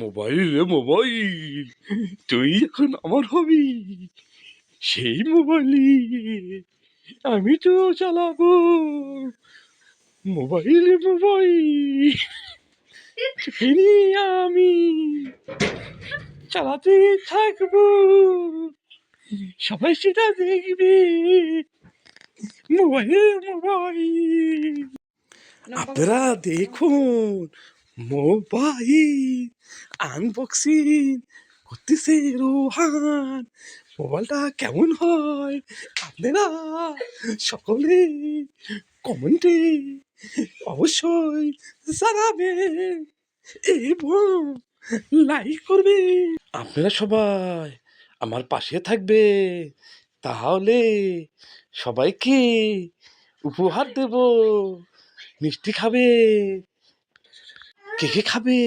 Mobile রে mobile, তুই এখন আমার হবি। সেই মোবাইলই আমি তো চালাবো। মোবাইল রে মোবাইল, তোকে নিয়ে আমি চালাতে থাকবো। সবাই সেটা দেখবে। মোবাইল মোবাইল, আপনারা দেখুন মোবাইল আনবক্সিং করতেছে রোহান। মোবাইলটা কেমন হয় আপনারা সকলে কমেন্টে অবশ্যই জানাবেন এবং লাইক করবে। আপনারা সবাই আমার পাশে থাকবে, তাহলে সবাইকে উপহার দেব। মিষ্টি খাবে, কে কে খাবে?